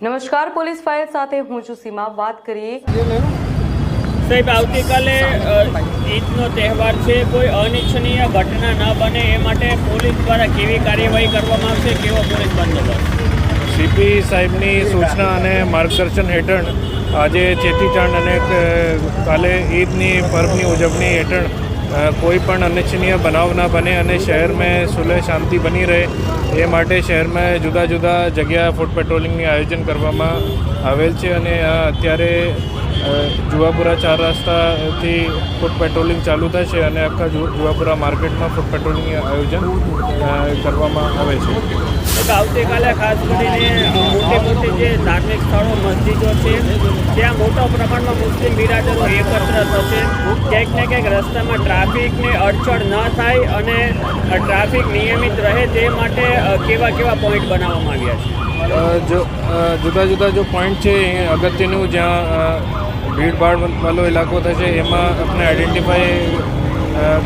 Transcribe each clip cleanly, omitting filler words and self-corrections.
નમસ્કાર, police fire સાથે હું છું સીમા. વાત કરીએ સાહેબ, આવતીકાલે ઈદનો તહેવાર છે. કોઈ અનિચ્છનીય ઘટના ન બને એ માટે પોલીસ દ્વારા કેવી કાર્યવાહી કરવામાં આવશે, કેવો પોલીસ બંદોબસ્ત? સીપી સાહેબની સૂચના અને માર્ગદર્શન હેઠળ આજે ચેટીચાંદ અને કાલે ઈદની પર્વની ઉજવણી હેઠળ કોઈ પણ અનિચ્છનીય બનાવ ના બને અને શહેરમાં સુલહ શાંતિ બની રહે એ માટે શહેરમાં જુદા જુદા જગ્યા ફૂટ પેટ્રોલિંગની આયોજન કરવામાં આવેલ છે. અને અત્યારે જુવાપુરા 4 રસ્તાથી ફૂટ પેટ્રોલિંગ ચાલુ થશે અને આખા જુવાપુરા માર્કેટમાં ફૂટ પેટ્રોલિંગનું આયોજન કરવામાં આવે છે. આવતીકાલે ખાસ કરીને મોટી જે ધાર્મિક સ્થળો મસ્જિદો છે ત્યાં મોટા પ્રમાણમાં મુસ્લિમ બિરાદરો એકત્ર થશે. ક્યાંક ને ક્યાંક રસ્તામાં ટ્રાફિકને અડચણ ન થાય અને ટ્રાફિક નિયમિત રહે તે માટે કેવા પોઈન્ટ બનાવવામાં આવ્યા છે? જુદા જુદા જો પોઈન્ટ છે એ અગત્યનું જ્યાં ભીડભાડવાળો ઇલાકો થશે એમાં આપણે આઈડેન્ટિફાઈ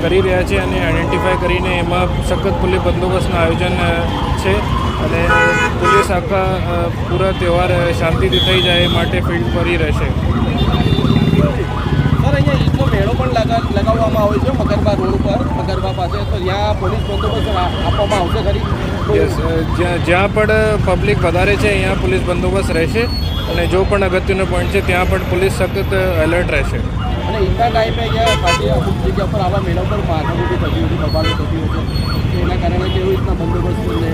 કરી રહ્યા છે અને આઈડેન્ટિફાઈ કરીને એમાં સખત પોલીસ બંદોબસ્તનું આયોજન છે અને પોલીસ આખા પૂરા તહેવાર શાંતિથી થઈ જાય એ માટે ફિલ્ડ પર રહેશે. સર, અહીંયા ઈદનો મેળો પણ લગાવવામાં આવે છે મગરબા રોડ ઉપર, મગરબા પાસે, તો ત્યાં પોલીસ બંદોબસ્ત આપવામાં આવશે ખરી? જ્યાં પણ પબ્લિક વધારે છે અહીંયા પોલીસ બંદોબસ્ત રહેશે અને જો પણ અગત્યનો પોઈન્ટ છે ત્યાં પણ પોલીસ સખત એલર્ટ રહેશે. અને ઈદના ટાઈમે અહીંયા પાછી અમુક જગ્યા પર આવા મેળા પર માથાકૂટી થતી હતી, બબાલો થતી હતી, એના કારણે કેવી રીતના બંદોબસ્ત રહેશે?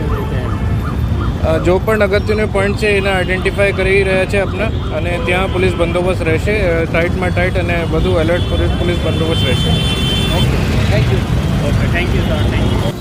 જો પણ અગત્યનો પોઈન્ટ છે એને આઈડેન્ટિફાઈ કરી રહ્યા છે આપણે અને ત્યાં પોલીસ બંદોબસ્ત રહેશે, ટાઈટમાં ટાઈટ અને વધુ એલર્ટ પોલીસ બંદોબસ્ત રહેશે. Okay, thank you. Okay, thank you sir, thank you.